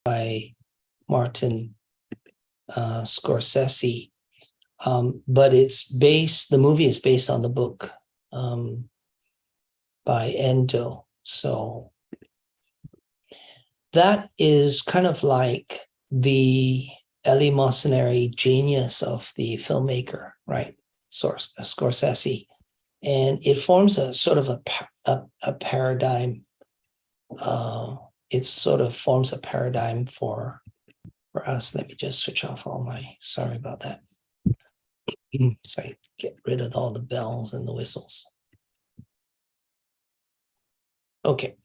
by Martin Scorsese. But the movie is based on the book by Endo. So that is kind of like the eleemosynary genius of the filmmaker, right? Scorsese. And it forms a sort of a paradigm. It sort of forms a paradigm for us. Let me just switch off sorry about that. So I get rid of all the bells and the whistles. Okay.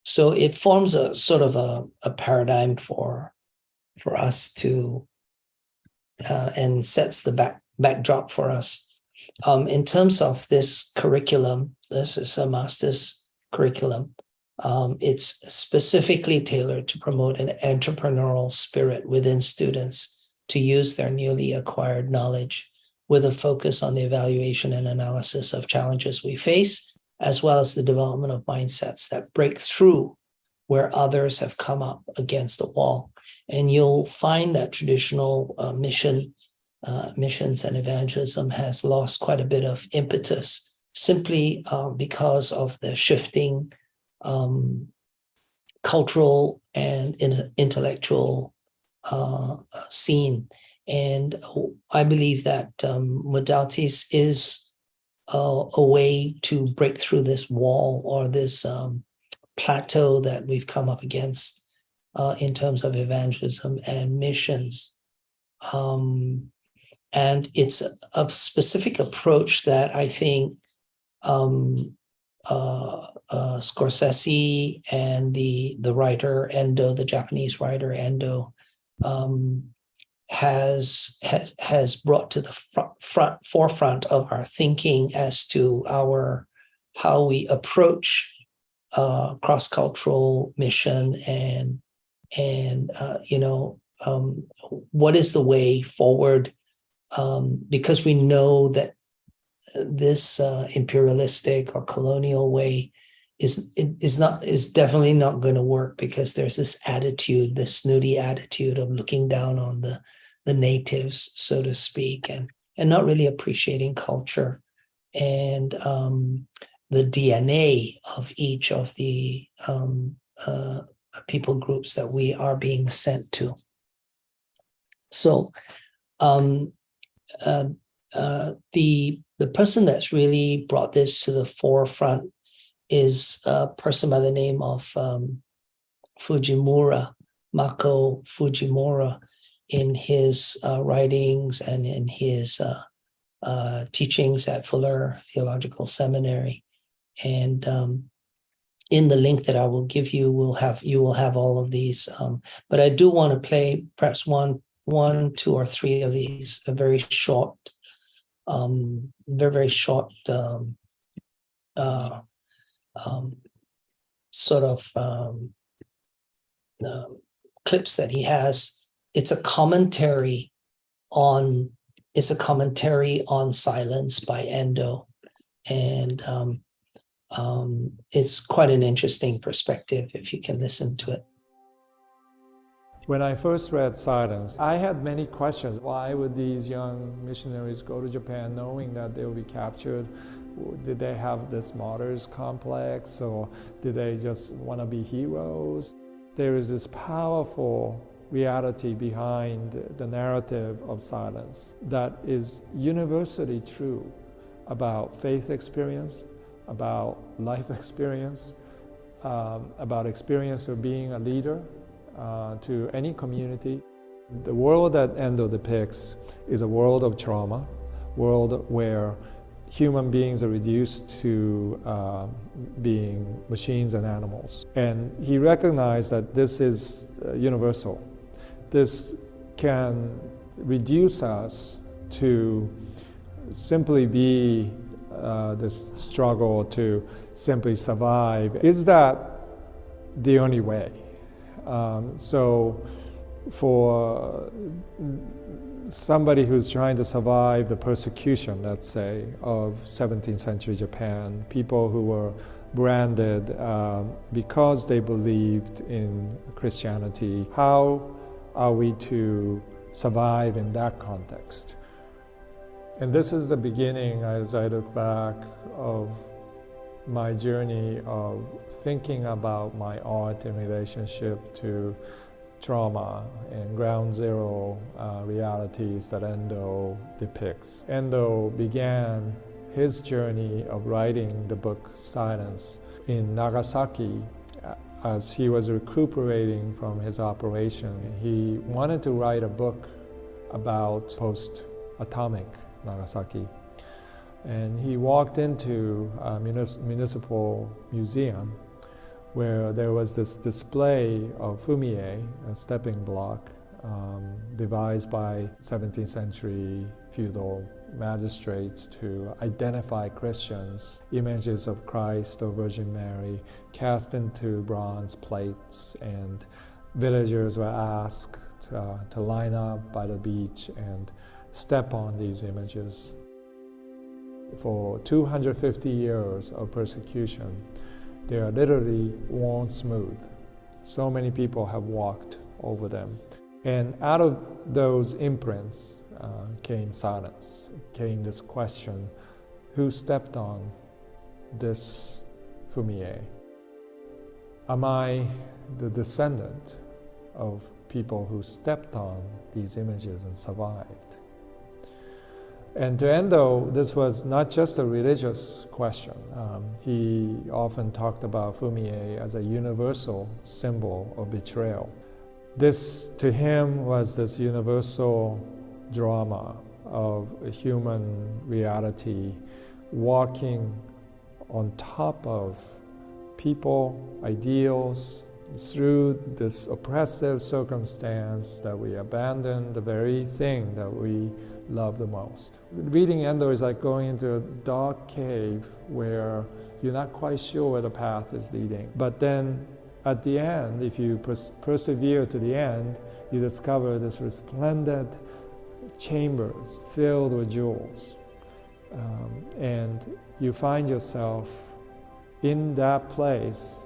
So it forms a sort of a paradigm for us to, and sets the backdrop for us. In terms of this curriculum, this is a master's curriculum. It's specifically tailored to promote an entrepreneurial spirit within students to use their newly acquired knowledge with a focus on the evaluation and analysis of challenges we face, as well as the development of mindsets that break through where others have come up against a wall. And you'll find that traditional missions and evangelism has lost quite a bit of impetus simply because of the shifting cultural and intellectual scene. And I believe that modalities is a way to break through this wall or this plateau that we've come up against in terms of evangelism and missions. And it's a specific approach that I think Scorsese and the writer Endo, the Japanese writer Endo, has brought to the forefront of our thinking as to how we approach cross-cultural mission and what is the way forward, because we know that this imperialistic or colonial way is definitely not going to work, because there's this attitude, this snooty attitude of looking down on the natives, so to speak, and not really appreciating culture and the DNA of each of the people groups that we are being sent to. So the person that's really brought this to the forefront is a person by the name of Fujimura, Mako Fujimura, in his writings and in his teachings at Fuller Theological Seminary. And in the link that I will give you, you will have all of these. But I do want to play perhaps one, two, or three of these, a very short, very short sort of clips that he has. It's a commentary on silence by Endo, and it's quite an interesting perspective if you can listen to it. When I first read Silence, I had many questions. Why would these young missionaries go to Japan knowing that they will be captured? Did they have this martyrs complex, or did they just want to be heroes? There is this powerful reality behind the narrative of Silence that is universally true about faith experience, about life experience, about experience of being a leader to any community. The world that Endo depicts is a world of trauma, world where human beings are reduced to being machines and animals. And he recognized that this is universal. This can reduce us to simply be this struggle to simply survive. Is that the only way? So for somebody who's trying to survive the persecution, let's say, of 17th century Japan, people who were branded because they believed in Christianity. How are we to survive in that context? And this is the beginning, as I look back, of my journey of thinking about my art in relationship to trauma and ground zero realities that Endo depicts. Endo began his journey of writing the book Silence in Nagasaki as he was recuperating from his operation. He wanted to write a book about post-atomic Nagasaki. And he walked into a municipal museum where there was this display of fumie, a stepping block, devised by 17th century feudal magistrates to identify Christians, images of Christ or Virgin Mary cast into bronze plates, and villagers were asked to line up by the beach and step on these images. For 250 years of persecution, they are literally worn smooth. So many people have walked over them. And out of those imprints came silence, came this question, who stepped on this fumie? Am I the descendant of people who stepped on these images and survived? And to Endo, this was not just a religious question. He often talked about fumie as a universal symbol of betrayal. This, to him, was this universal drama of a human reality walking on top of people, ideals, through this oppressive circumstance that we abandon the very thing that we love the most. Reading Endo is like going into a dark cave where you're not quite sure where the path is leading. But then at the end, if you persevere to the end, you discover this resplendent chambers filled with jewels. And you find yourself in that place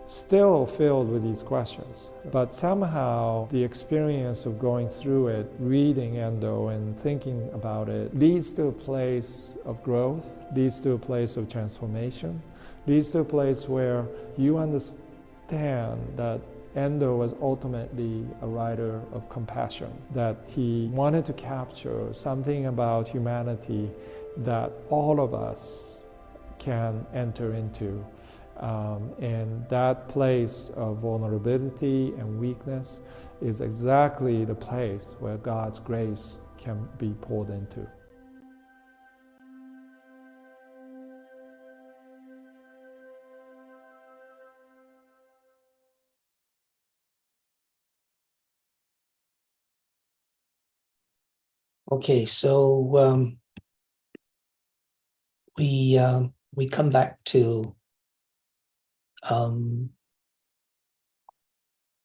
still filled with these questions. But somehow the experience of going through it, reading Endo and thinking about it, leads to a place of growth, leads to a place of transformation, leads to a place where you understand that Endo was ultimately a writer of compassion, that he wanted to capture something about humanity that all of us can enter into. And that place of vulnerability and weakness is exactly the place where God's grace can be poured into. Okay, so we come back to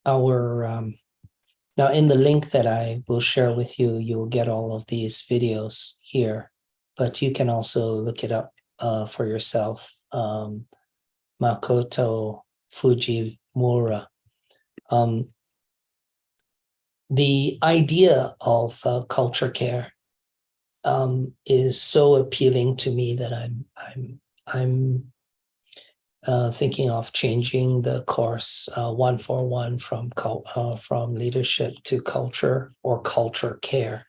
our now in the link that I will share with you, you'll get all of these videos here, but you can also look it up for yourself. Makoto Fujimura. The idea of culture care is so appealing to me that I'm thinking of changing the course 141 from leadership to culture or culture care.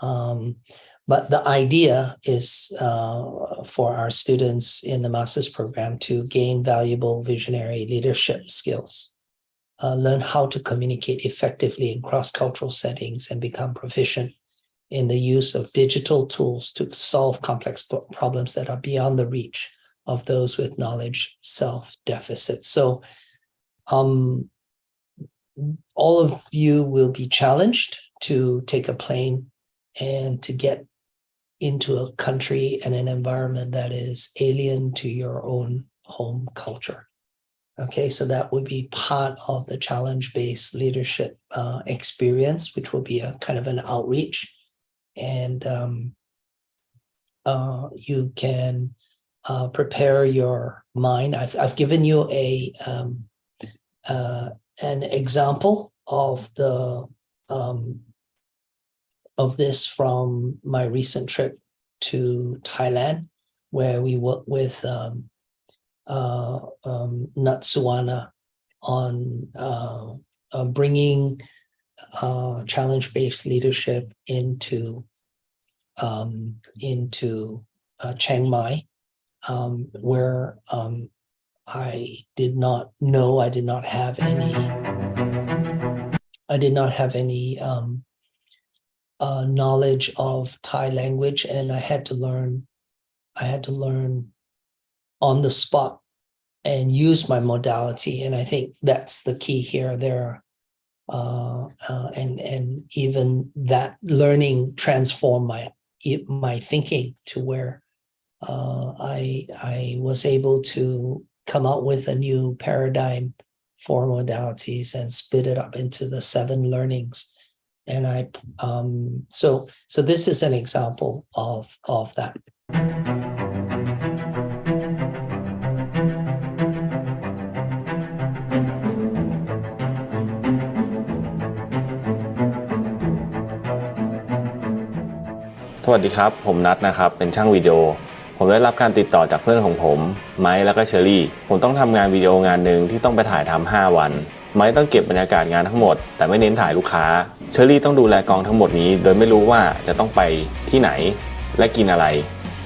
But the idea is for our students in the master's program to gain valuable visionary leadership skills, learn how to communicate effectively in cross-cultural settings, and become proficient in the use of digital tools to solve complex problems that are beyond the reach of those with knowledge self-deficit. So all of you will be challenged to take a plane and to get into a country and an environment that is alien to your own home culture. Okay, so that would be part of the challenge-based leadership experience, which will be a kind of an outreach. And you can prepare your mind. I've given you an example of this from my recent trip to Thailand, where we worked with Natsuwana on bringing challenge-based leadership into Chiang Mai, where I did not have any knowledge of Thai language, and I had to learn on the spot and use my modality. And I think that's the key here. And even that learning transformed my thinking to where I was able to come out with a new paradigm for modalities and split it up into the 7 learnings. And so this is an example of that. สวัสดีครับผมนัทนะครับเป็นช่างวิดีโอผมได้รับการติดต่อจากเพื่อนของผมไมค์แล้วก็เชอรี่ผมต้องทำงานวิดีโองานหนึ่งที่ต้องไปถ่ายทำ5 วันไมค์ต้องเก็บบรรยากาศงานทั้งหมดแต่ไม่เน้นถ่ายลูกค้าเชอรี่ต้องดูแลกองทั้งหมดนี้โดยไม่รู้ว่าจะต้องไปที่ไหนและกินอะไร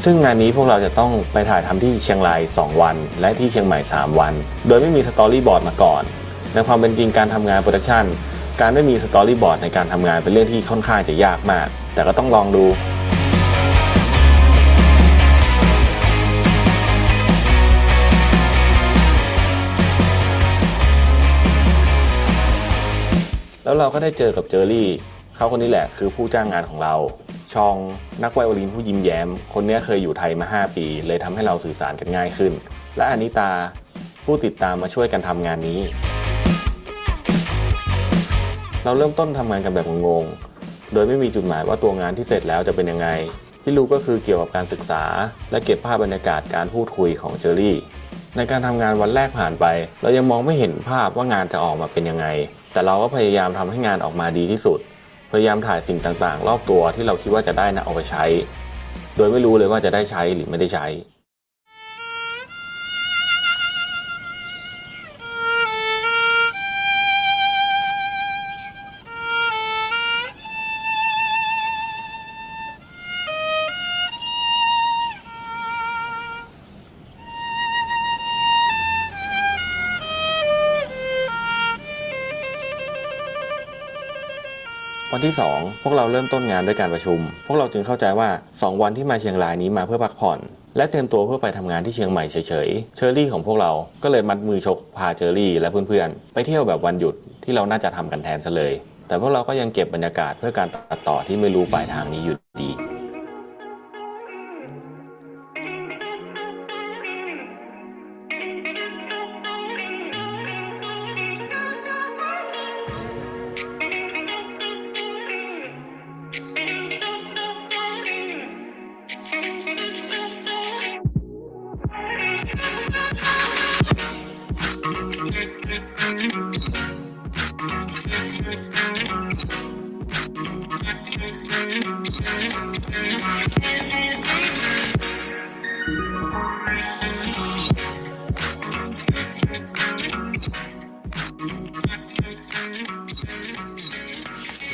ซึ่งงานนี้พวกเราจะต้องไปถ่ายทำที่เชียงราย2 วันและที่เชียงใหม่3 วันโดยไม่มีสตอรี่บอร์ดมาก่อนในความเป็นจริงการทำงานโปรดักชันการไม่มีสตอรี่บอร์ดในการทำงานเป็นเรื่องที่ค่อนข้างจะยากมากแต่ก็ต้องลองดูแล้วเราก็ได้เจอกับเจอรี่เขาคนนี้แหละคือผู้จ้างงานของเราชองนักไวโอลินผู้ยิ้มแย้มคนนี้เคยอยู่ไทยมา5 ปีเลยทำให้เราสื่อสารกันง่ายขึ้นและอานิตาผู้ติดตามมาช่วยกันทำงานนี้เราเริ่มต้นทำงานกันแบบงงๆโดยไม่มีจุดหมายว่าตัวงานที่เสร็จแล้วจะเป็นยังไงที่รู้ก็คือเกี่ยวกับการศึกษาและเก็บภาพบรรยากาศการพูดคุยของเจอรี่ในการทำงานวันแรกผ่านไปเรายังมองไม่เห็นภาพว่างานจะออกมาเป็นยังไงแต่เราก็พยายามทำให้งานออกมาดีที่สุดพยายามถ่ายสิ่งต่างๆรอบตัวที่เราคิดว่าจะได้นำเอาไปใช้โดยไม่รู้เลยว่าจะได้ใช้หรือไม่ได้ใช้ วันที่2พวกเราเริ่มต้นงานด้วยการประชุมพวกเราจึงเข้าใจว่า2 วันที่มาเชียงรายนี้มาเพื่อพักผ่อนและเตรียมตัวเพื่อไปทำงานที่เชียงใหม่เฉยๆเชอรี่ของพวกเราก็เลยมัดมือชกพาเชอรี่และเพื่อนๆไปเที่ยวแบบวันหยุดที่เราน่าจะทำกันแทนซะเลยแต่พวกเราก็ยังเก็บบรรยากาศเพื่อการตัดต่อที่ไม่รู้ปลายทางนี้อยู่ดี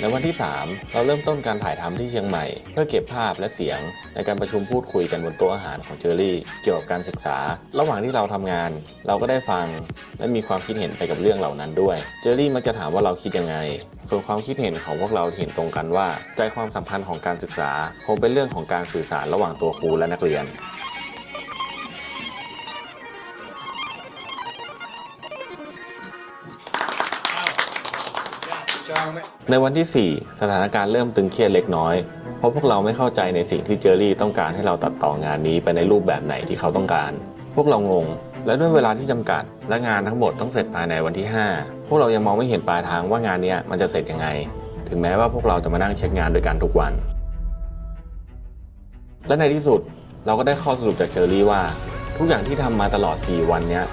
ในวันที่3เราเริ่มต้นการถ่ายทำที่เชียงใหม่เพื่อเก็บภาพและเสียงในการประชุมพูดคุยกันบนโต๊ะอาหารของเจอรี่เกี่ยวกับการศึกษาระหว่างที่เราทำงานเราก็ได้ฟังและมีความคิดเห็นไปกับเรื่องเหล่านั้นด้วยเจอรี่มักจะถามว่าเราคิดยังไงส่วนความคิดเห็นของพวกเราเห็นตรงกันว่าใจความสำคัญของการศึกษาคงเป็นเรื่องของการสื่อสารระหว่างตัวครูและนักเรียนในวันที่4สถานการณ์เริ่มตึงเครียดเล็กน้อยเพราะพวกเราไม่เข้าใจในสิ่งที่เจอรี่ต้องการให้เราตัดต่องานนี้ไปในรูปแบบไหนที่เขาต้องการพวกเรางงและด้วยเวลาที่จำกัดและงานทั้งหมดต้องเสร็จภายในวันที่5พวกเรายังมองไม่เห็นปลายทางว่างานนี้มันจะเสร็จยังไงถึงแม้ว่าพวกเราจะมานั่งเช็คงานด้วยกันทุกวันและในที่สุด เราก็ได้ข้อสรุปจากเจอรี่ว่าทุกอย่างที่ทำมาตลอด4วันเนี้ย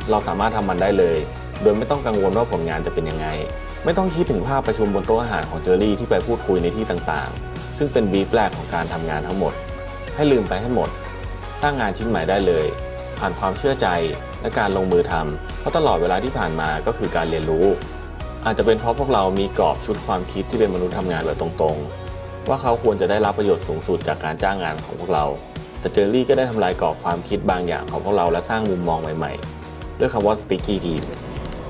เราสามารถทำมันได้เลยโดยไม่ต้องกังวลว่าผลงานจะเป็นยังไงไม่ต้องคิดถึงภาพประชุมบนโต๊ะอาหารของเจอรี่ที่ไปพูดคุยในที่ต่างๆซึ่งเป็นบีฟแรกของการทำงานทั้งหมดให้ลืมไปให้หมดสร้างงานชิ้นใหม่ได้เลยผ่านความเชื่อใจและการลงมือทำเพราะตลอดเวลาที่ผ่านมาก็คือการเรียนรู้อาจจะเป็นเพราะพวกเรามีกรอบชุดความคิดที่เป็นมนุษย์ทำงานแบบตรงๆว่าเขาควรจะได้รับประโยชน์สูงสุดจากการจ้างงานของพวกเราแต่เจอรี่ก็ได้ทำลายกรอบความคิดบางอย่างของพวกเราและสร้างมุมมองใหม่ๆด้วยคำว่า sticky team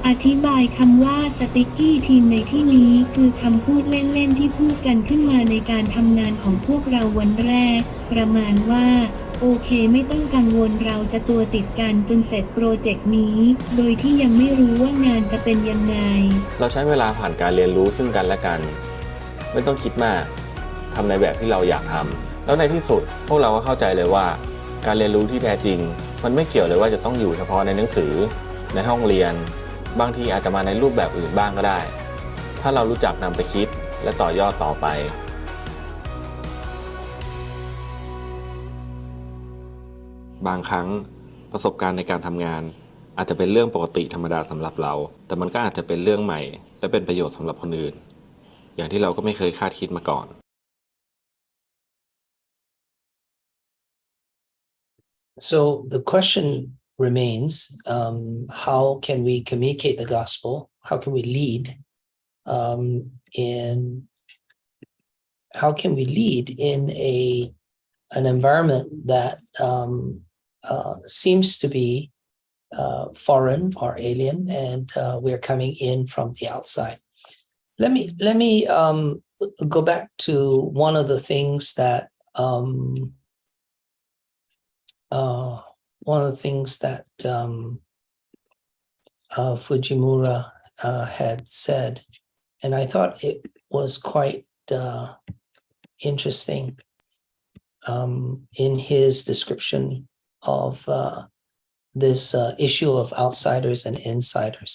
อธิบายคำว่า sticky team ในที่นี้คือคำพูดเล่นๆที่พูดกันขึ้นมาในการทำงานของพวกเราวันแรกประมาณว่าโอเคไม่ต้องกังวลเราจะตัวติดกันจนเสร็จโปรเจกต์นี้โดยที่ยังไม่รู้ว่างานจะเป็นยังไงเราใช้เวลาผ่านการเรียนรู้ซึ่งกันและกันไม่ต้องคิดมากทำในแบบที่เราอยากทำแล้วในที่สุดพวกเราก็เข้าใจเลยว่าการเรียนรู้ที่แท้จริงมันไม่เกี่ยวเลยว่าจะต้องอยู่เฉพาะในหนังสือในห้องเรียนบางทีอาจจะมาในรูปแบบอื่นบ้างก็ได้ถ้าเรารู้จักนำไปคิดและต่อยอดต่อไปบางครั้งประสบการณ์ในการทำงานอาจจะเป็นเรื่องปกติธรรมดาสำหรับเราแต่มันก็อาจจะเป็นเรื่องใหม่และเป็นประโยชน์สำหรับคนอื่นอย่างที่เราก็ไม่เคยคาดคิดมาก่อน So the question remains, how can we communicate the gospel? How can we lead how can we lead in an environment that seems to be foreign or alien, and we're coming in from the outside? Let me go back to one of the things that Fujimura had said, and I thought it was quite interesting in his description of this issue of outsiders and insiders.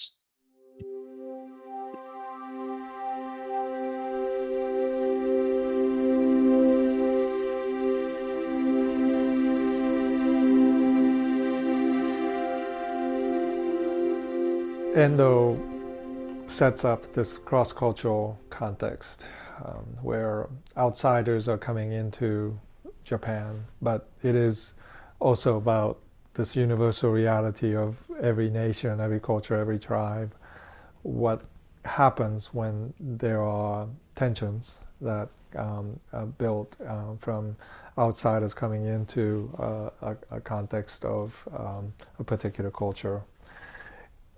Endo sets up this cross-cultural context where outsiders are coming into Japan, but it is also about this universal reality of every nation, every culture, every tribe. What happens when there are tensions that are built from outsiders coming into a context of a particular culture.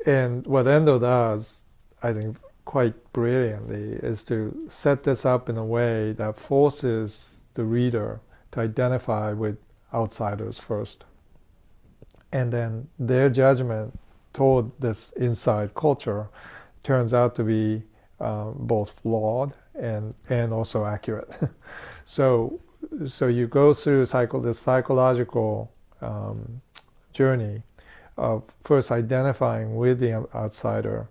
And what Endo does, I think, quite brilliantly, is to set this up in a way that forces the reader to identify with outsiders first. And then their judgment toward this inside culture turns out to be both flawed and also accurate. So you go through this psychological journey of first identifying with the outsider,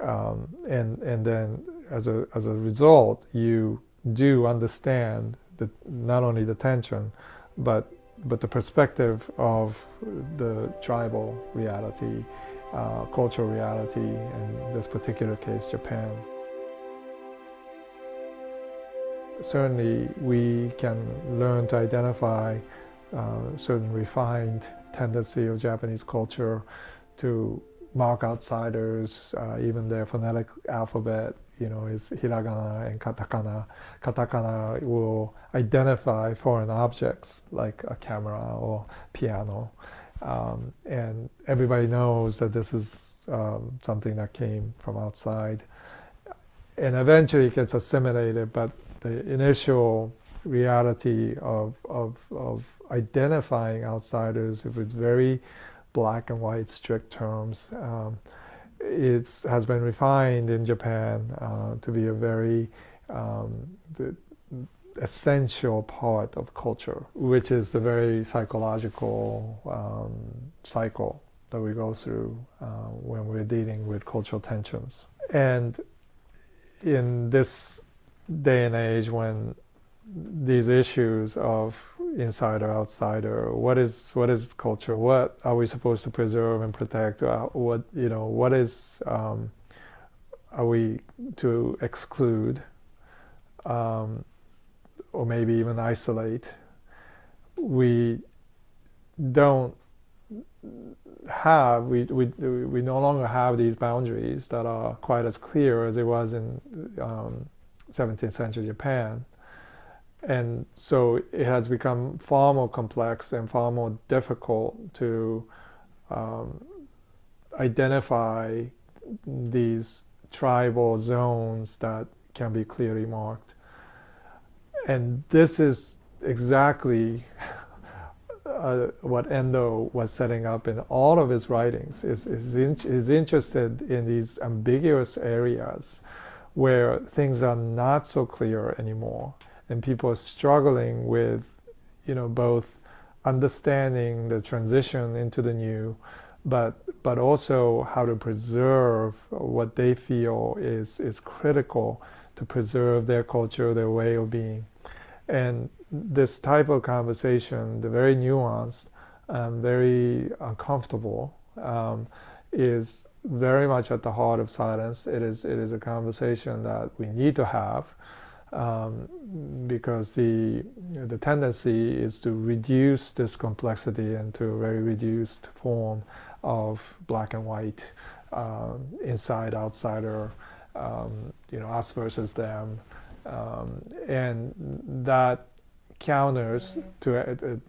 and then as a result, you do understand not only the tension, but the perspective of the tribal reality, cultural reality, in this particular case, Japan. Certainly, we can learn to identify certain refined tendency of Japanese culture to mark outsiders, even their phonetic alphabet, is hiragana and katakana. Katakana will identify foreign objects like a camera or piano. And everybody knows that this is something that came from outside. And eventually it gets assimilated, but the initial reality of identifying outsiders, if it's very black and white, strict terms, it has been refined in Japan to be a very essential part of culture, which is the very psychological cycle that we go through when we're dealing with cultural tensions. And in this day and age when these issues of insider, outsider. What is culture? What are we supposed to preserve and protect? What is are we to exclude, or maybe even isolate? We don't have we no longer have these boundaries that are quite as clear as it was in 17th century Japan. And so it has become far more complex and far more difficult to identify these tribal zones that can be clearly marked. And this is exactly what Endo was setting up in all of his writings. Is interested in these ambiguous areas where things are not so clear anymore, and people are struggling with, both understanding the transition into the new, but also how to preserve what they feel is critical to preserve their culture, their way of being. And this type of conversation, the very nuanced, very uncomfortable, is very much at the heart of silence. It is a conversation that we need to have, because the tendency is to reduce this complexity into a very reduced form of black and white, inside, outsider, us versus them, and that counters to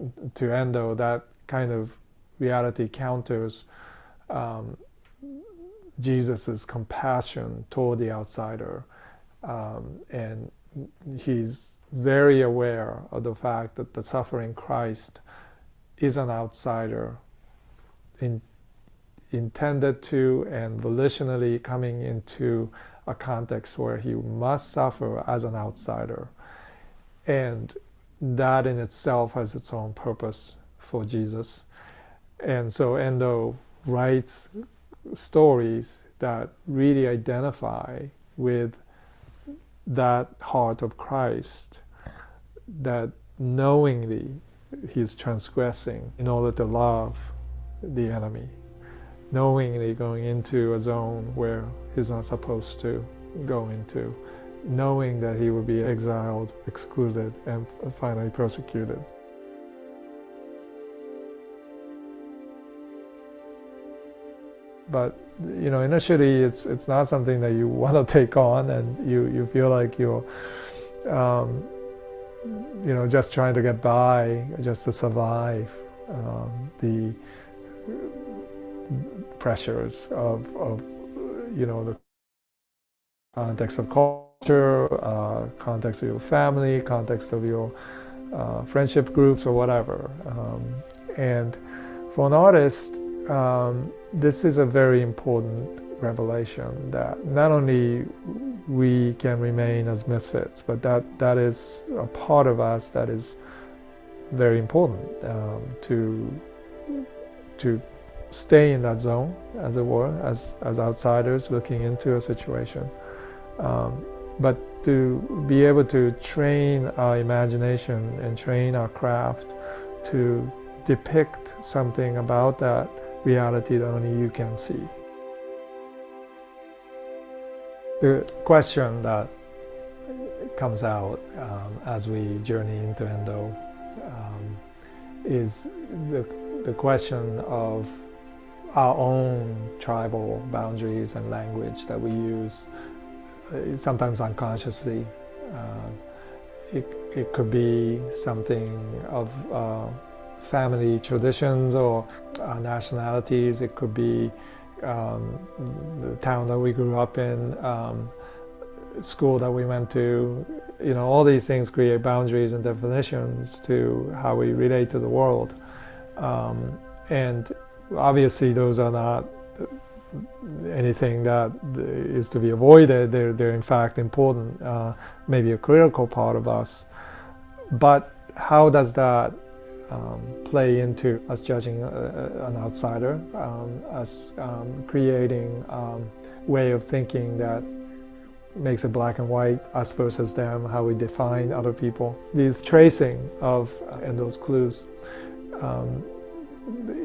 Endo. That kind of reality counters Jesus's compassion toward the outsider, and he's very aware of the fact that the suffering Christ is an outsider, intended to and volitionally coming into a context where he must suffer as an outsider. And that in itself has its own purpose for Jesus. And so Endo writes stories that really identify with that heart of Christ, that knowingly he's transgressing in order to love the enemy, knowingly going into a zone where he's not supposed to go into, knowing that he will be exiled, excluded, and finally persecuted. But initially it's not something that you want to take on, and you feel like you're just trying to get by, just to survive the pressures of the context of culture, context of your family, context of your friendship groups or whatever. And for an artist, this is a very important revelation, that not only we can remain as misfits, but that is a part of us that is very important, to stay in that zone, as it were, as outsiders looking into a situation, but to be able to train our imagination and train our craft to depict something about that reality that only you can see. The question that comes out as we journey into Endo is the question of our own tribal boundaries and language that we use, sometimes unconsciously. It could be something of family traditions or nationalities. It could be the town that we grew up in, school that we went to. All these things create boundaries and definitions to how we relate to the world. And obviously those are not anything that is to be avoided. They're in fact important, maybe a critical part of us. But how does that play into us judging an outsider, us creating way of thinking that makes it black and white, us versus them, how we define other people. These tracing of and those clues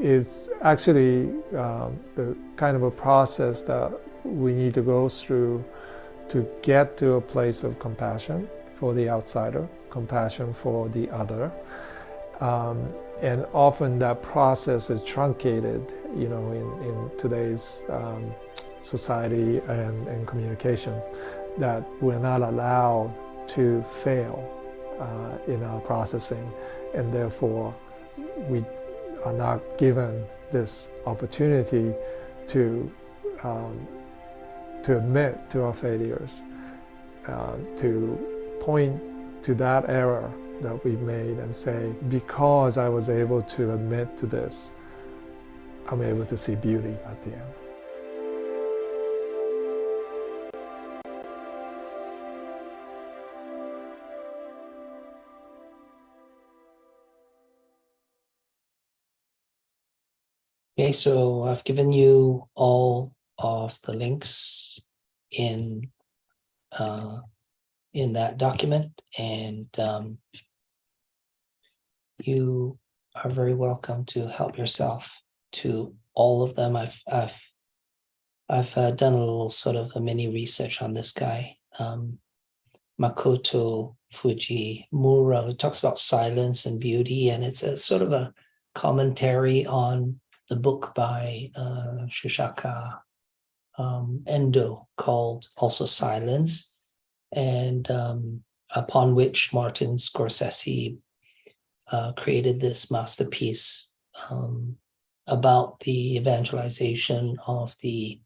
is actually the kind of a process that we need to go through to get to a place of compassion for the outsider, compassion for the other. And often that process is truncated, in today's society and communication, that we're not allowed to fail in our processing, and therefore we are not given this opportunity to admit to our failures, to point to that error that we've made and say, because I was able to admit to this, I'm able to see beauty at the end. Okay, so I've given you all of the links in that document, and you are very welcome to help yourself to all of them. I've done a little sort of a mini research on this guy, Makoto Fujimura, who talks about silence and beauty, and it's a sort of a commentary on the book by Shusaku Endo called also Silence, and upon which Martin Scorsese created this masterpiece about the evangelization of the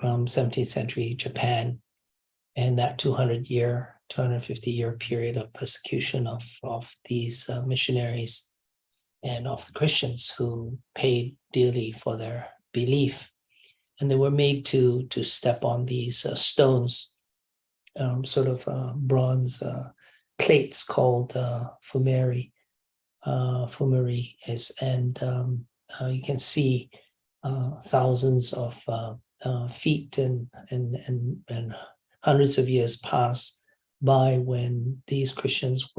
17th century Japan and that 250-year period of persecution of these missionaries and of the Christians who paid dearly for their belief. And they were made to step on these stones, sort of bronze plates called fumeri. Fumeri is, and you can see thousands of feet and hundreds of years pass by when these Christians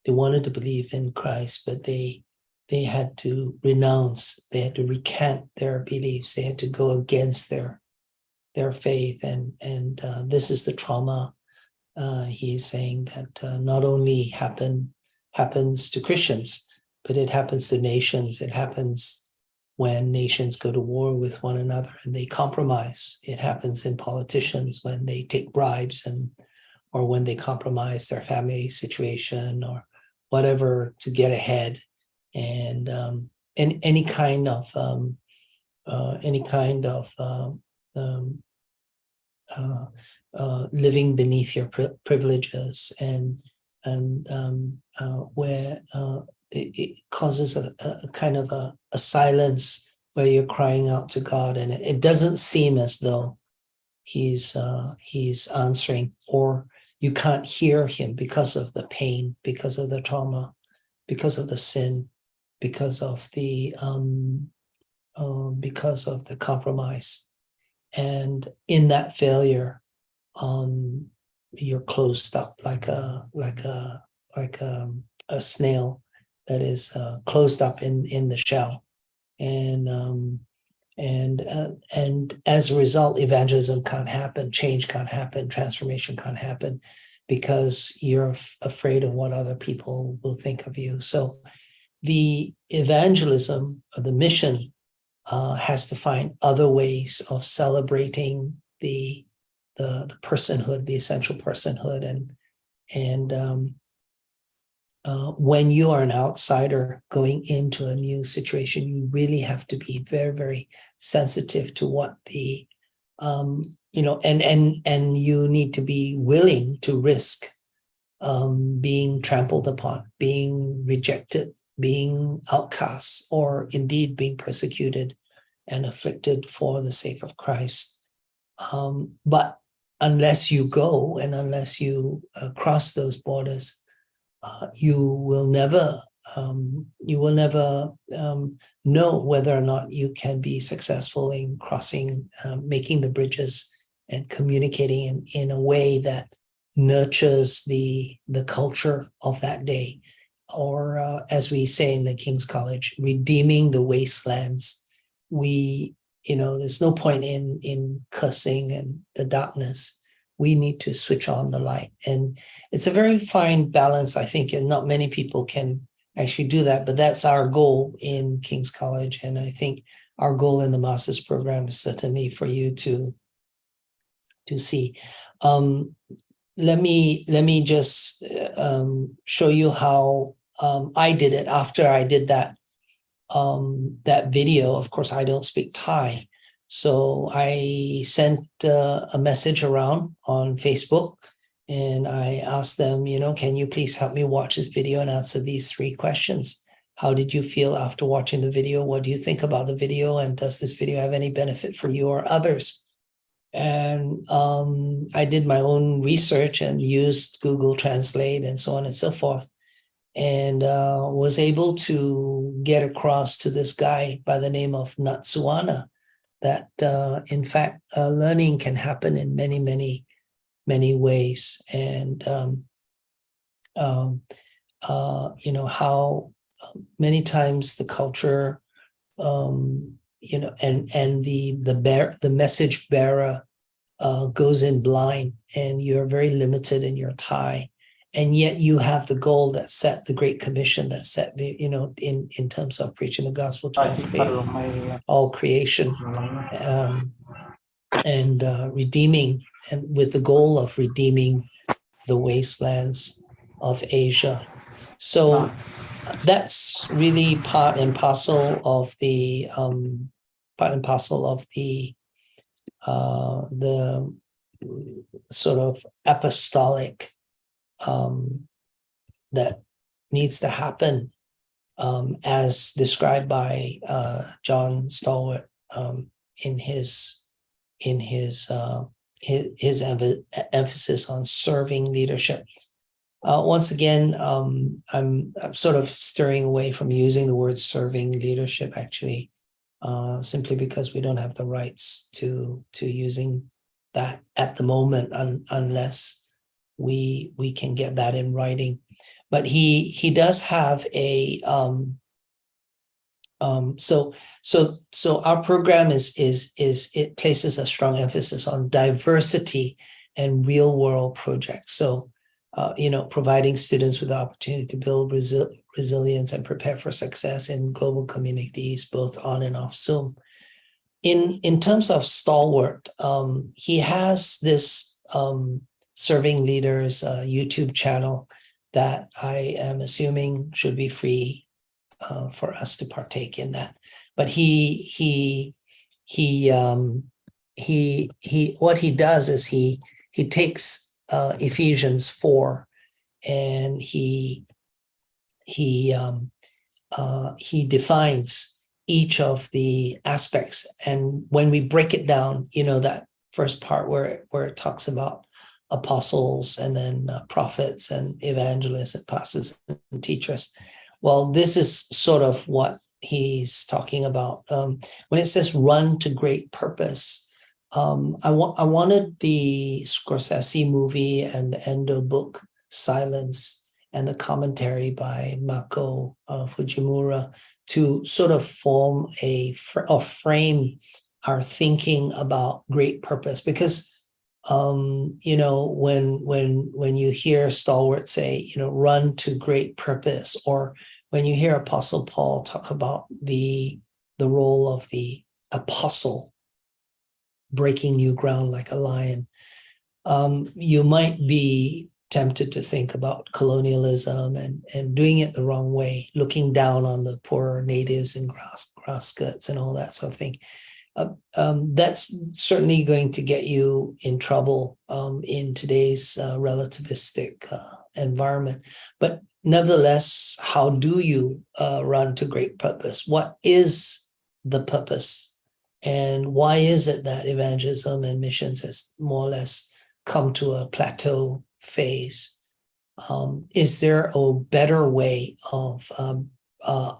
they wanted to believe in Christ, but they had to renounce, they had to recant their beliefs, they had to go against their faith, and this is the trauma. He's saying that not only happens to Christians, but it happens to nations. It happens when nations go to war with one another and they compromise. It happens in politicians when they take bribes or when they compromise their family situation or whatever to get ahead. And any kind of living beneath your privileges, and where it causes a kind of a silence where you're crying out to God, and it doesn't seem as though he's answering, or you can't hear him because of the pain, because of the trauma, because of the sin, because of the compromise. And in that failure, you're closed up like a snail that is closed up in the shell, and as a result, evangelism can't happen, change can't happen, transformation can't happen, because you're afraid of what other people will think of you. So the evangelism or the mission has to find other ways of celebrating the personhood, the essential personhood, and when you are an outsider going into a new situation, you really have to be very, very sensitive to what the and you need to be willing to risk being trampled upon, being rejected, being outcast, or indeed being persecuted and afflicted for the sake of Christ. But unless you go and unless you cross those borders, you will never know whether or not you can be successful in crossing, making the bridges and communicating in a way that nurtures the culture of that day, or as we say in the King's College, redeeming the wastelands. There's no point in cursing and the darkness. We need to switch on the light. And it's a very fine balance, I think, and not many people can actually do that, but that's our goal in King's College. And I think our goal in the master's program is certainly for you to see. Let me just show you how I did it after I did that video. Of course, I don't speak Thai, so I sent a message around on Facebook, and I asked them, can you please help me watch this video and answer these 3 questions? How did you feel after watching the video? What do you think about the video? And does this video have any benefit for you or others? And I did my own research and used Google Translate and so on and so forth, and was able to get across to this guy by the name of Natsuana that in fact learning can happen in many, many, many ways. And how many times the culture and the message bearer goes in blind, and you're very limited in your Thai, and yet you have the goal that set the Great Commission, that set in terms of preaching the gospel to all creation, and redeeming, and with the goal of redeeming the wastelands of Asia. So that's really part and parcel of the sort of apostolic that needs to happen as described by John Stalwart in his emphasis on serving leadership. Once again, I'm sort of steering away from using the word serving leadership, actually, simply because we don't have the rights to using that at the moment, unless we can get that in writing. But he does have a so our program is it places a strong emphasis on diversity and real world projects. So providing students with the opportunity to build resilience and prepare for success in global communities, both on and off Zoom. In terms of Stalwart, he has this Serving Leaders YouTube channel that I am assuming should be free for us to partake in that. But he what he does is he takes Ephesians 4, and he defines each of the aspects. And when we break it down, that first part where it talks about apostles and then prophets and evangelists and pastors and teachers. Well, this is sort of what he's talking about. When it says run to great purpose, I wanted the Scorsese movie and the Endo book, Silence, and the commentary by Mako Fujimura to sort of form or frame our thinking about great purpose. Because when you hear Stalwart say, run to great purpose, or when you hear Apostle Paul talk about the role of the apostle breaking new ground like a lion, you might be tempted to think about colonialism and doing it the wrong way, looking down on the poor natives in grass skirts and all that sort of thing. That's certainly going to get you in trouble in today's relativistic environment. But nevertheless, how do you run to great purpose? What is the purpose? And why is it that evangelism and missions has more or less come to a plateau phase? Is there a better way of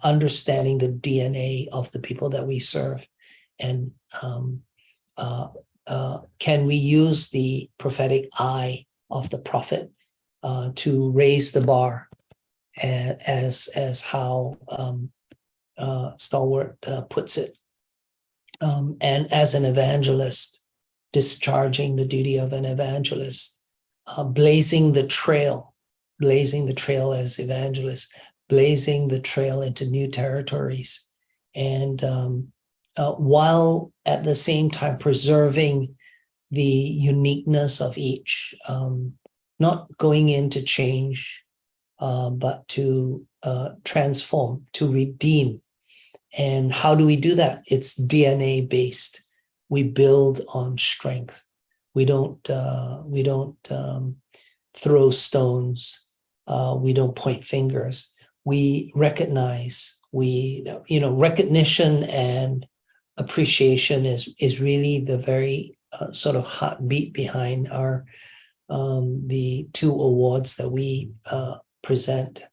understanding the DNA of the people that we serve, and can we use the prophetic eye of the prophet to raise the bar, as how Stalwart puts it, and as an evangelist, discharging the duty of an evangelist, blazing the trail as evangelists, blazing the trail into new territories, and while at the same time preserving the uniqueness of each, not going into change, but to transform, to redeem. And how do we do that? It's DNA based. We build on strength. We don't throw stones. We don't point fingers. We recognize. Recognition and appreciation is really the very sort of heartbeat behind our the 2 awards that we present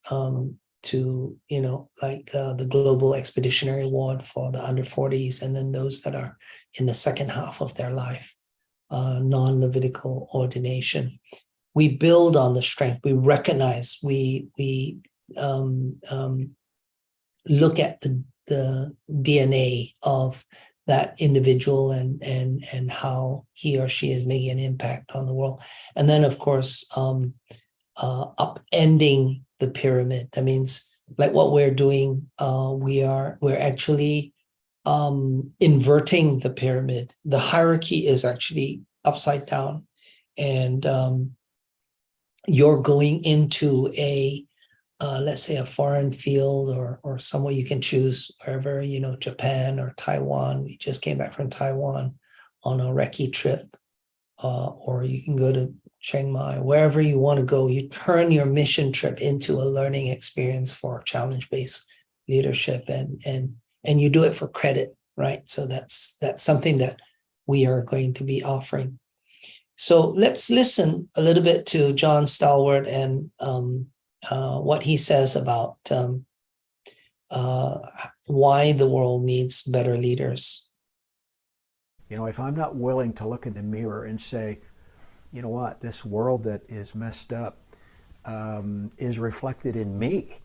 to, the Global Expeditionary Award for the under 40s, and then those that are in the second half of their life, non-Levitical ordination. We build on the strength. We recognize. We look at the DNA of that individual and how he or she is making an impact on the world. And then, of course, upending the pyramid. That means, like what we're doing, we're actually inverting the pyramid. The hierarchy is actually upside down, and you're going into let's say a foreign field or somewhere you can choose, wherever, Japan or Taiwan. We just came back from Taiwan on a recce trip, or you can go to Chiang Mai, wherever you want to go. You turn your mission trip into a learning experience for challenge-based leadership, and you do it for credit, right? So that's something that we are going to be offering. So let's listen a little bit to John Stalwart and what he says about why the world needs better leaders. If I'm not willing to look in the mirror and say, you know what, this world that is messed up is reflected in me,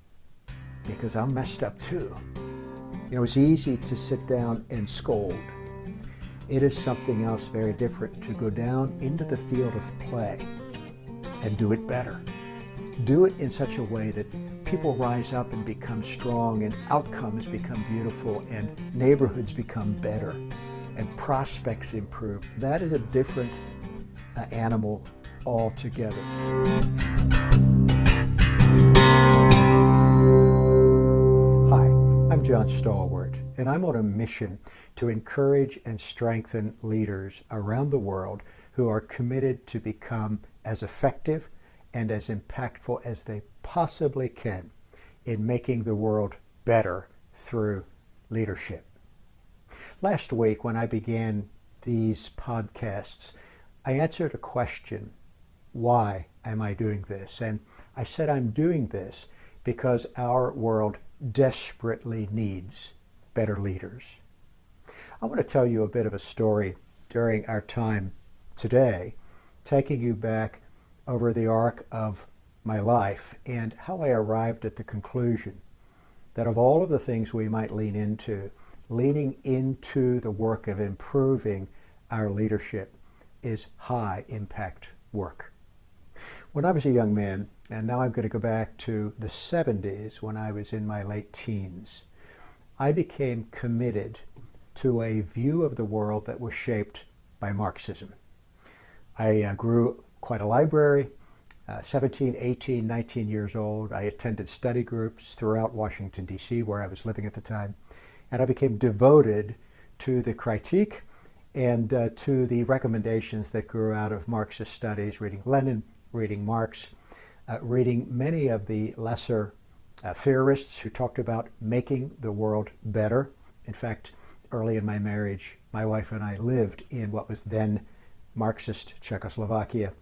because I'm messed up too. It's easy to sit down and scold. It is something else very different to go down into the field of play and do it better. Do it in such a way that people rise up and become strong, and outcomes become beautiful, and neighborhoods become better, and prospects improve. That is a different animal altogether. Hi, I'm John Stalwart, and I'm on a mission to encourage and strengthen leaders around the world who are committed to become as effective and as impactful as they possibly can in making the world better through leadership. Last week, when I began these podcasts, I answered a question: why am I doing this? And I said I'm doing this because our world desperately needs better leaders. I want to tell you a bit of a story during our time today, taking you back over the arc of my life and how I arrived at the conclusion that of all of the things we might leaning into the work of improving our leadership is high impact work. When I was a young man, and now I'm going to go back to the 70s when I was in my late teens, I became committed to a view of the world that was shaped by Marxism. I grew quite a library. 17, 18, 19 years old, I attended study groups throughout Washington, D.C., where I was living at the time, and I became devoted to the critique and to the recommendations that grew out of Marxist studies, reading Lenin, reading Marx, reading many of the lesser theorists who talked about making the world better. In fact, early in my marriage, my wife and I lived in what was then Marxist Czechoslovakia.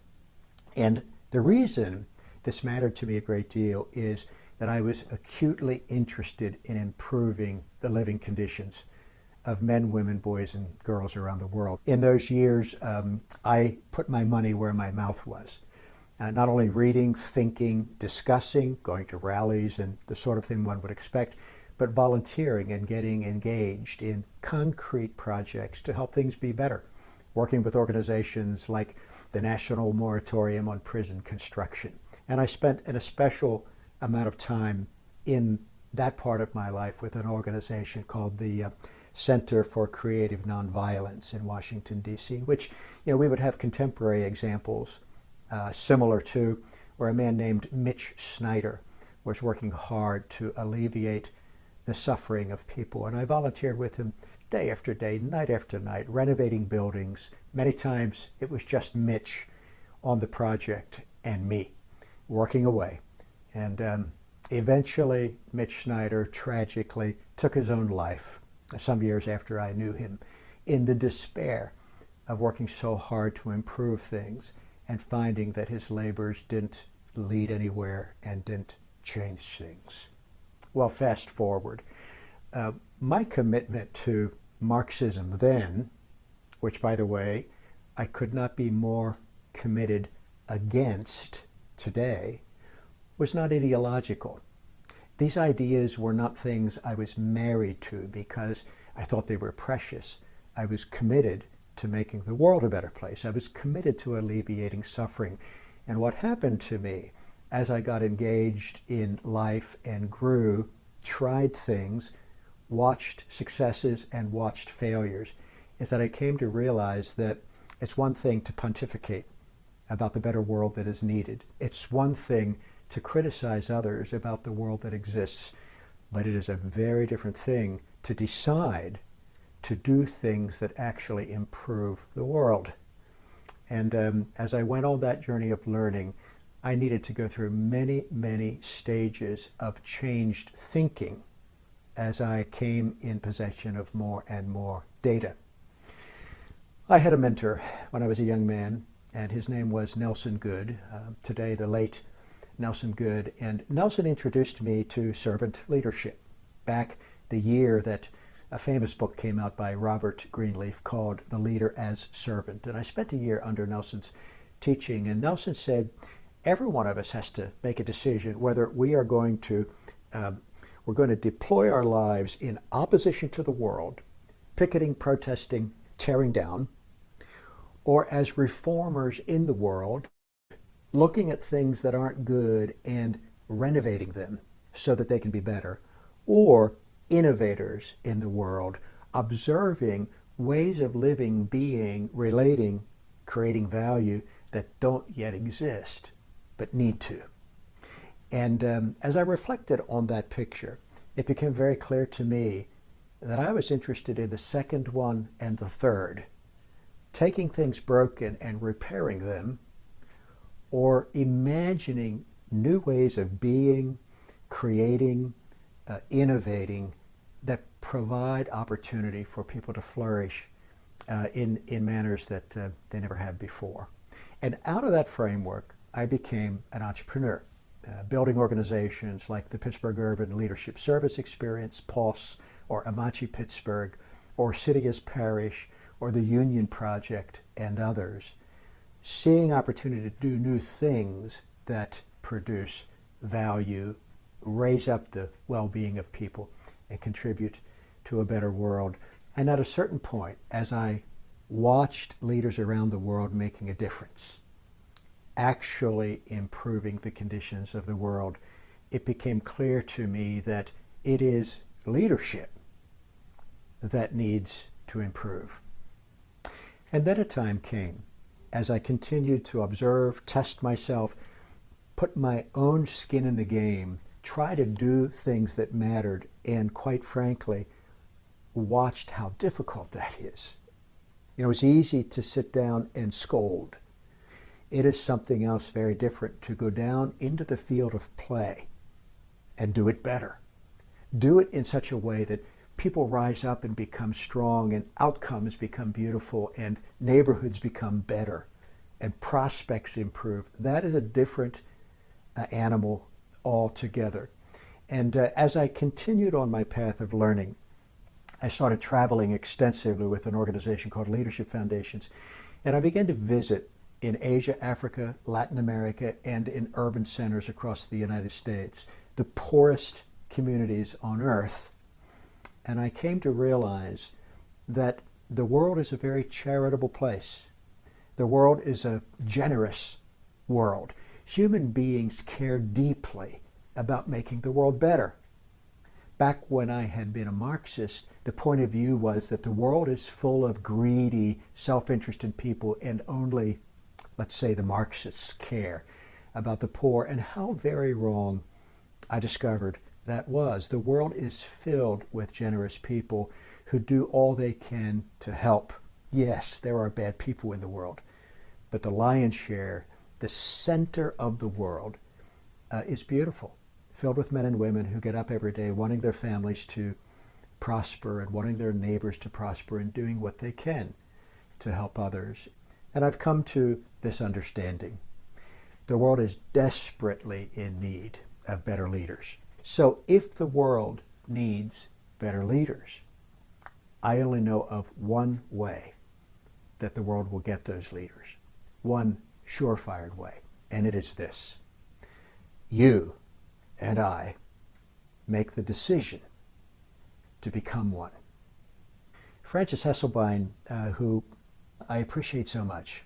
And the reason this mattered to me a great deal is that I was acutely interested in improving the living conditions of men, women, boys, and girls around the world. In those years, I put my money where my mouth was. Not only reading, thinking, discussing, going to rallies and the sort of thing one would expect, but volunteering and getting engaged in concrete projects to help things be better. Working with organizations like the National Moratorium on Prison Construction. And I spent a special amount of time in that part of my life with an organization called the Center for Creative Nonviolence in Washington, D.C., which, we would have contemporary examples similar to where a man named Mitch Snyder was working hard to alleviate the suffering of people. And I volunteered with him day after day, night after night, renovating buildings. Many times it was just Mitch on the project and me working away. And eventually Mitch Snyder tragically took his own life some years after I knew him, in the despair of working so hard to improve things and finding that his labors didn't lead anywhere and didn't change things. Well, fast forward. My commitment to Marxism then, which, by the way, I could not be more committed against today, was not ideological. These ideas were not things I was married to because I thought they were precious. I was committed to making the world a better place. I was committed to alleviating suffering. And what happened to me as I got engaged in life and grew, tried things, watched successes and watched failures, is that I came to realize that it's one thing to pontificate about the better world that is needed. It's one thing to criticize others about the world that exists, but it is a very different thing to decide to do things that actually improve the world. And as I went on that journey of learning, I needed to go through many, many stages of changed thinking as I came in possession of more and more data. I had a mentor when I was a young man, and his name was Nelson Good, today the late Nelson Good. And Nelson introduced me to servant leadership back the year that a famous book came out by Robert Greenleaf called The Leader as Servant. And I spent a year under Nelson's teaching, and Nelson said, every one of us has to make a decision whether we are going to deploy our lives in opposition to the world, picketing, protesting, tearing down, or as reformers in the world, looking at things that aren't good and renovating them so that they can be better, or innovators in the world, observing ways of living, being, relating, creating value that don't yet exist, but need to. And as I reflected on that picture, it became very clear to me that I was interested in the second one and the third, taking things broken and repairing them, or imagining new ways of being, creating, innovating that provide opportunity for people to flourish in manners that they never have before. And out of that framework, I became an entrepreneur, building organizations like the Pittsburgh Urban Leadership Service Experience, POS, or Amachi Pittsburgh, or City as Parish, or the Union Project, and others. Seeing opportunity to do new things that produce value, raise up the well-being of people, and contribute to a better world. And at a certain point, as I watched leaders around the world making a difference, actually improving the conditions of the world, it became clear to me that it is leadership that needs to improve. And then a time came, as I continued to observe, test myself, put my own skin in the game, try to do things that mattered, and quite frankly, watched how difficult that is. It's easy to sit down and scold. It is something else very different to go down into the field of play and do it better. Do it in such a way that people rise up and become strong, and outcomes become beautiful, and neighborhoods become better, and prospects improve. That is a different animal altogether. And as I continued on my path of learning, I started traveling extensively with an organization called Leadership Foundations, and I began to visit in Asia, Africa, Latin America, and in urban centers across the United States, the poorest communities on earth. And I came to realize that the world is a very charitable place. The world is a generous world. Human beings care deeply about making the world better. Back when I had been a Marxist, the point of view was that the world is full of greedy, self-interested people, and only, let's say, the Marxists care about the poor. And how very wrong I discovered that was. The world is filled with generous people who do all they can to help. Yes, there are bad people in the world, but the lion's share, the center of the world, is beautiful, filled with men and women who get up every day wanting their families to prosper and wanting their neighbors to prosper and doing what they can to help others. And I've come to this understanding. The world is desperately in need of better leaders. So if the world needs better leaders, I only know of one way that the world will get those leaders, one surefire way, and it is this. You and I make the decision to become one. Frances Hesselbein, who I appreciate so much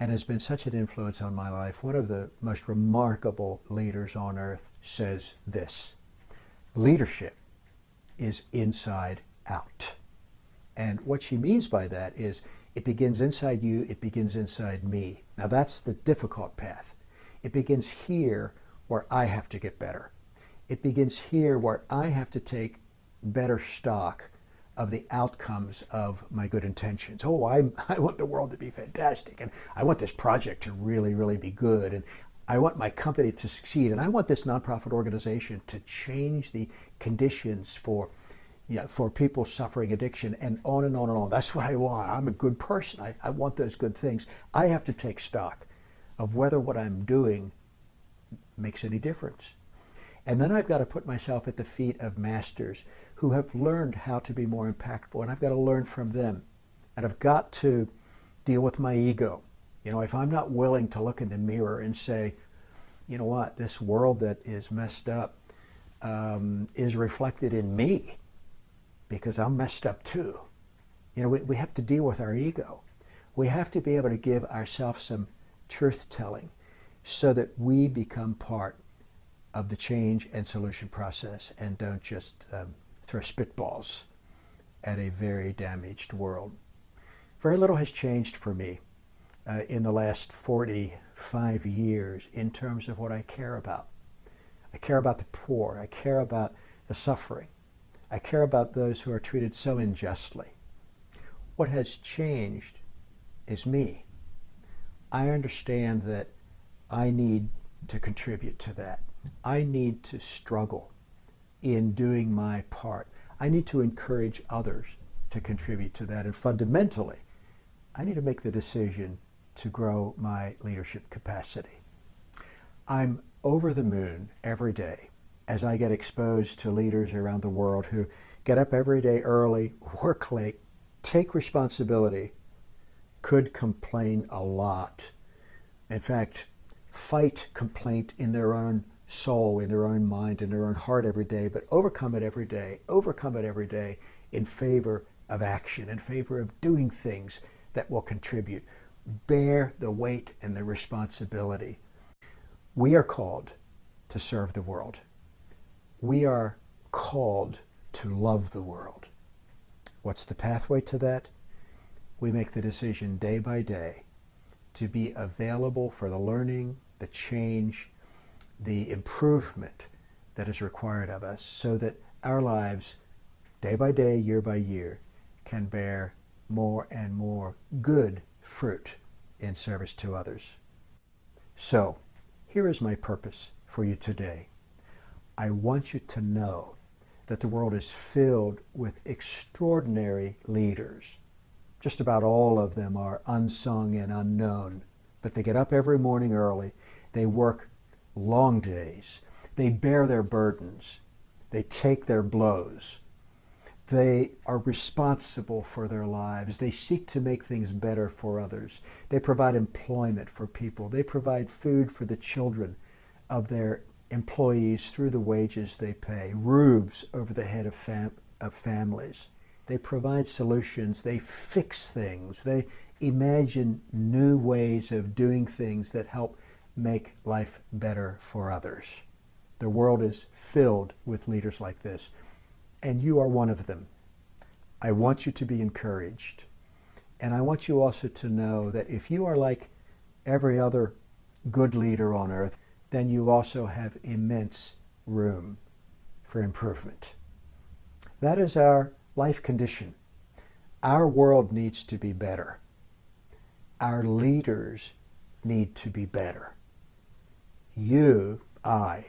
and has been such an influence on my life, one of the most remarkable leaders on earth, says this: leadership is inside out. And what she means by that is it begins inside you, it begins inside me. Now that's the difficult path. It begins here where I have to get better. It begins here where I have to take better stock of the outcomes of my good intentions. Oh, I want the world to be fantastic, and I want this project to really, really be good, and I want my company to succeed, and I want this nonprofit organization to change the conditions for people suffering addiction, and on and on and on. That's what I want. I'm a good person. I want those good things. I have to take stock of whether what I'm doing makes any difference. And then I've got to put myself at the feet of masters who have learned how to be more impactful, and I've got to learn from them. And I've got to deal with my ego. You know, if I'm not willing to look in the mirror and say, you know what, this world that is messed up is reflected in me, because I'm messed up too. You know, we have to deal with our ego. We have to be able to give ourselves some truth-telling so that we become part of the change and solution process and don't just throw spitballs at a very damaged world. Very little has changed for me in the last 45 years in terms of what I care about. I care about the poor. I care about the suffering. I care about those who are treated so unjustly. What has changed is me. I understand that I need to contribute to that. I need to struggle in doing my part. I need to encourage others to contribute to that. And fundamentally, I need to make the decision to grow my leadership capacity. I'm over the moon every day as I get exposed to leaders around the world who get up every day early, work late, take responsibility, could complain a lot. In fact, fight complaint in their own soul, in their own mind, in their own heart every day, but overcome it every day in favor of action, in favor of doing things that will contribute. Bear the weight and the responsibility. We are called to serve the world. We are called to love the world. What's the pathway to that? We make the decision day by day to be available for the learning, the change, the improvement that is required of us so that our lives, day by day, year by year, can bear more and more good fruit in service to others. So, here is my purpose for you today. I want you to know that the world is filled with extraordinary leaders. Just about all of them are unsung and unknown, but they get up every morning early. They work long days. They bear their burdens. They take their blows. They are responsible for their lives. They seek to make things better for others. They provide employment for people. They provide food for the children of their employees through the wages they pay, roofs over the head of families. They provide solutions. They fix things. They imagine new ways of doing things that help make life better for others. The world is filled with leaders like this, and you are one of them. I want you to be encouraged. And I want you also to know that if you are like every other good leader on earth, then you also have immense room for improvement. That is our life condition. Our world needs to be better. Our leaders need to be better. I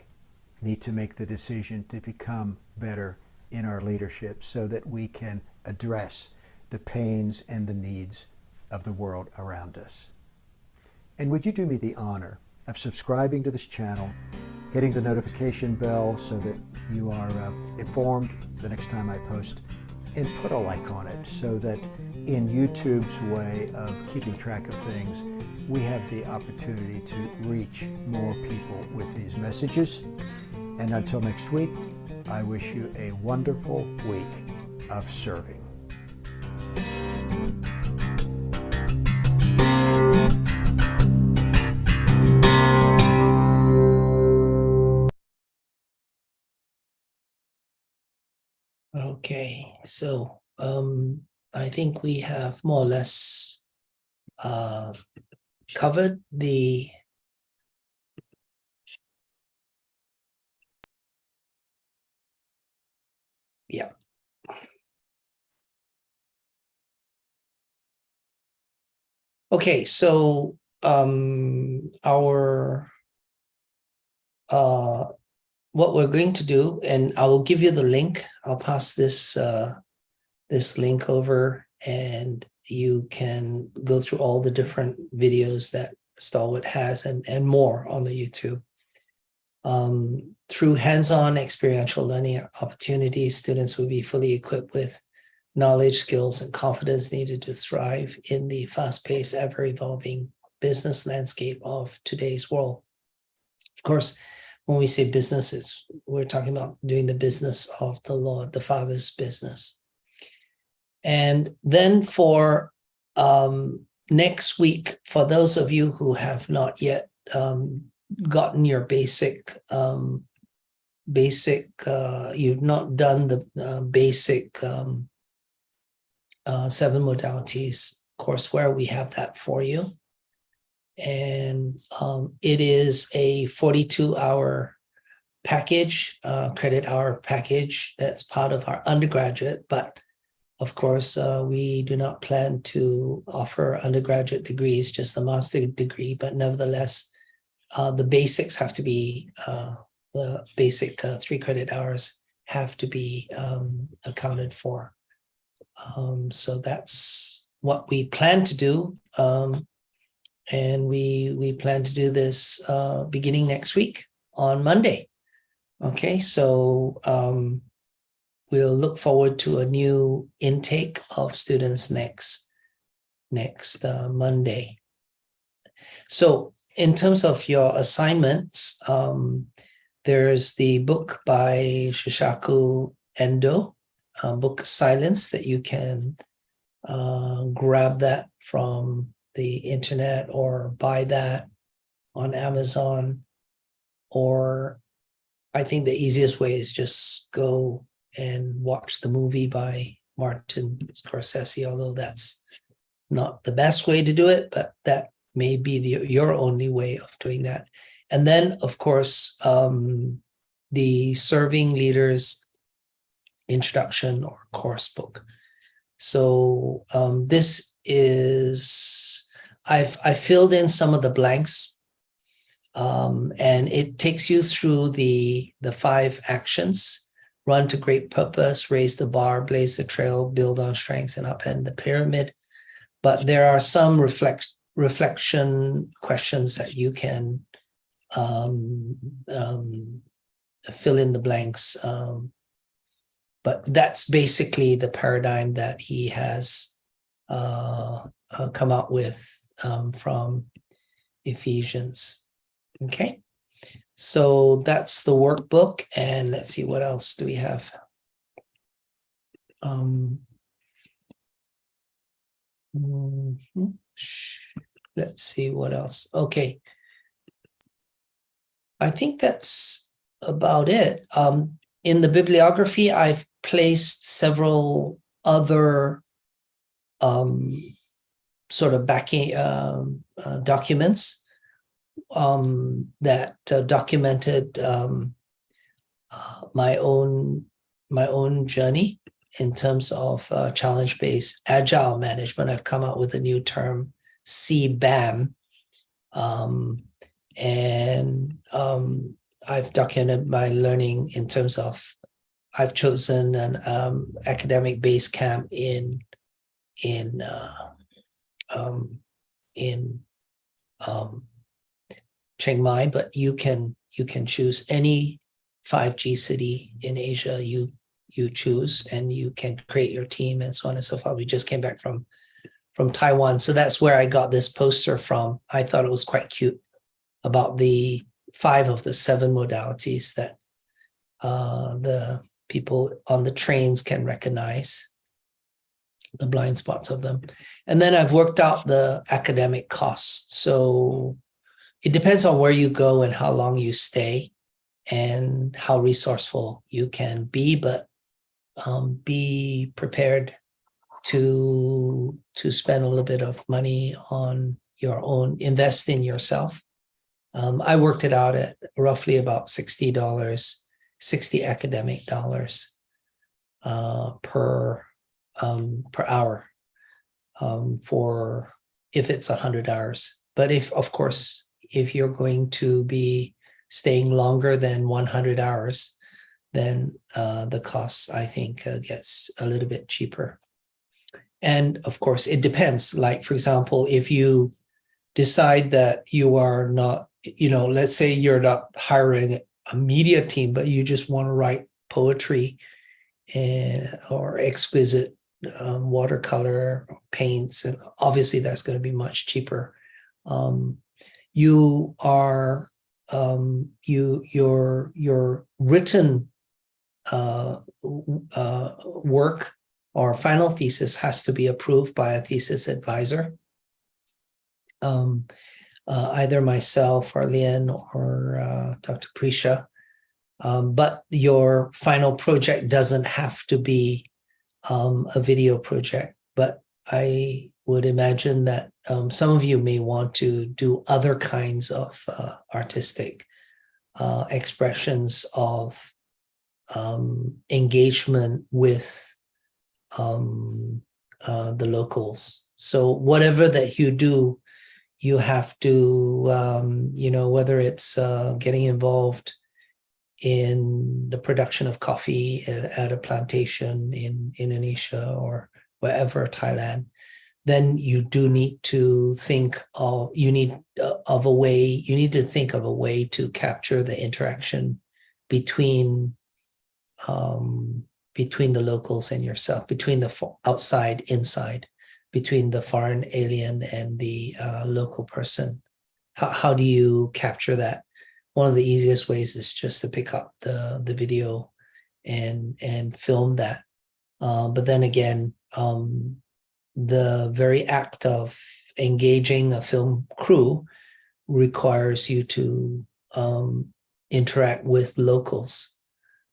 need to make the decision to become better in our leadership so that we can address the pains and the needs of the world around us. And would you do me the honor of subscribing to this channel, hitting the notification bell so that you are informed the next time I post, and put a like on it so that in YouTube's way of keeping track of things, we have the opportunity to reach more people with these messages. And until next week, I wish you a wonderful week of serving. Okay, so I think we have more or less covered the yeah. Okay, so our what we're going to do, and I will give you the link. I'll pass this this link over, and you can go through all the different videos that Stalwart has and more on the YouTube. Through hands-on experiential learning opportunities, students will be fully equipped with knowledge, skills, and confidence needed to thrive in the fast-paced, ever-evolving business landscape of today's world. Of course, when we say business, we're talking about doing the business of the Lord, the Father's business. And then for next week, for those of you who have not yet gotten your basic, you've not done the basic 7 modalities courseware, we have that for you. And it is a 42-hour package, credit hour package that's part of our undergraduate, but of course, we do not plan to offer undergraduate degrees, just a master's degree, but nevertheless, the basics have to be, the basic 3 credit hours have to be accounted for. So that's what we plan to do. And we plan to do this beginning next week on Monday. Okay, so we'll look forward to a new intake of students next Monday. So in terms of your assignments, there's the book by Shoshaku Endo, book Silence, that you can grab that from the internet or buy that on Amazon. Or I think the easiest way is just go and watch the movie by Martin Scorsese, although that's not the best way to do it, but that may be your only way of doing that. And then, of course, the Serving Leaders Introduction or course book. So this is, I filled in some of the blanks, and it takes you through the 5 actions: run to great purpose, raise the bar, blaze the trail, build on strengths, and upend the pyramid. But there are some reflection questions that you can fill in the blanks but that's basically the paradigm that he has come out with from Ephesians. Okay, so that's the workbook, and let's see, what else do we have? Let's see what else. Okay, I think that's about it. In the bibliography, I've placed several other sort of backing documents that documented my own journey in terms of challenge-based agile management. I've come out with a new term, CBAM, and I've documented my learning in terms of, I've chosen an academic base camp in Chiang Mai, but you can choose any 5G city in Asia you choose, and you can create your team and so on and so forth. We just came back from Taiwan, so that's where I got this poster from. I thought it was quite cute, about the 5 of the 7 modalities that the people on the trains can recognize, the blind spots of them. And then I've worked out the academic costs. So it depends on where you go and how long you stay and how resourceful you can be, but be prepared to spend a little bit of money on your own, invest in yourself. I worked it out at roughly about $60, 60 academic dollars per hour for if it's 100 hours. But of course, if you're going to be staying longer than 100 hours, then the costs, I think, gets a little bit cheaper. And of course, it depends. Like, for example, if you decide that you are not, let's say you're not hiring a media team, but you just want to write poetry or exquisite watercolor paints, and obviously that's going to be much cheaper. You are your written work or final thesis has to be approved by a thesis advisor, either myself or Lien or Dr. Prisha. But your final project doesn't have to be a video project. But I would imagine that some of you may want to do other kinds of artistic expressions of engagement with the locals. So whatever that you do, you have to, whether it's getting involved in the production of coffee at a plantation in Indonesia or wherever, Thailand, then you do need to think of, you need to think of a way to capture the interaction between the locals and yourself, between the outside, inside, between the foreign alien and the local person. How do you capture that? One of the easiest ways is just to pick up the video and film that. But then again, the very act of engaging a film crew requires you to interact with locals.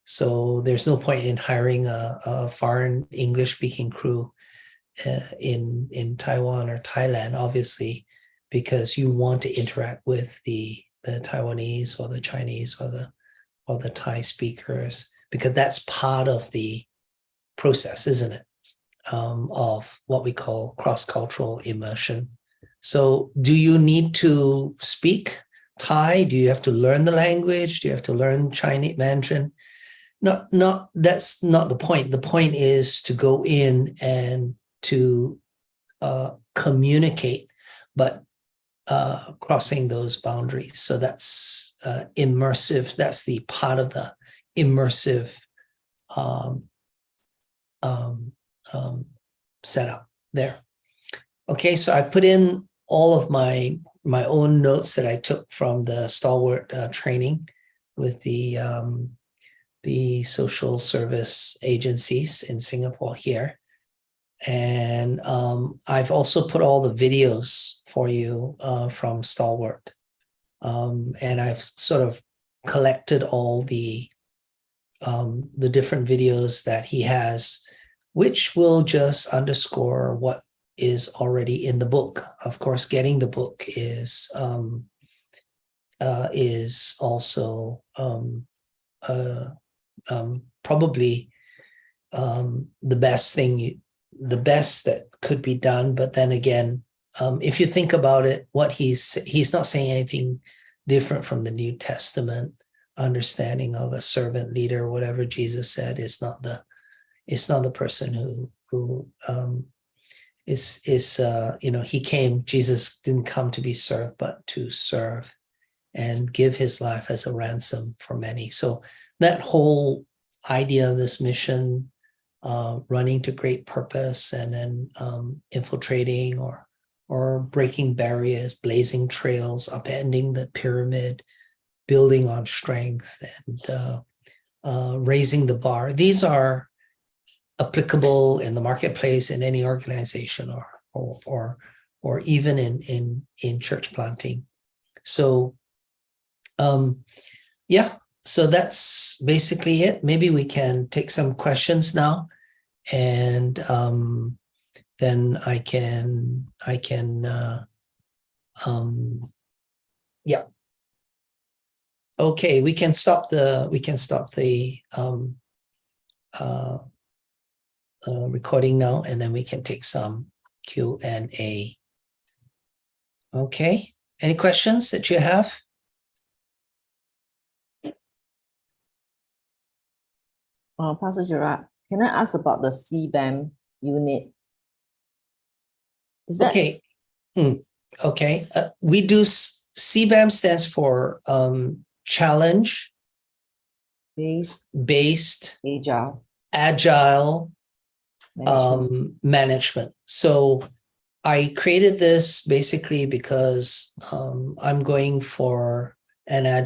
So there's no point in hiring a foreign English-speaking crew in Taiwan or Thailand, obviously, because you want to interact with the Taiwanese or the Chinese or the Thai speakers, because that's part of the process, isn't it? Of what we call cross-cultural immersion. So do you need to speak Thai? Do you have to learn the language? Do you have to learn Chinese Mandarin? No, that's not the point. The point is to go in and to communicate, but crossing those boundaries. So that's immersive. That's the part of the immersive set up there. Okay, so I put in all of my own notes that I took from the Stalwart training with the social service agencies in Singapore here. And I've also put all the videos for you from Stalwart. And I've sort of collected all the different videos that he has, which will just underscore what is already in the book. Of course, getting the book is also probably the best that could be done. But then again, if you think about it, what he's not saying anything different from the New Testament understanding of a servant leader. Whatever Jesus said is not the person who Jesus didn't come to be served, but to serve and give his life as a ransom for many. So that whole idea of this mission, running to great purpose, and then infiltrating or breaking barriers, blazing trails, upending the pyramid, building on strength, and raising the bar. These are applicable in the marketplace, in any organization, or even in church planting. So so that's basically it. Maybe we can take some questions now, and then I can okay, we can stop the recording now, and then we can take some Q&A. Okay, any questions that you have? Pastor Gerard, can I ask about the CBAM unit? Is that Okay. Okay. We do CBAM stands for challenge based agile management. So I created this basically because I'm going for an agile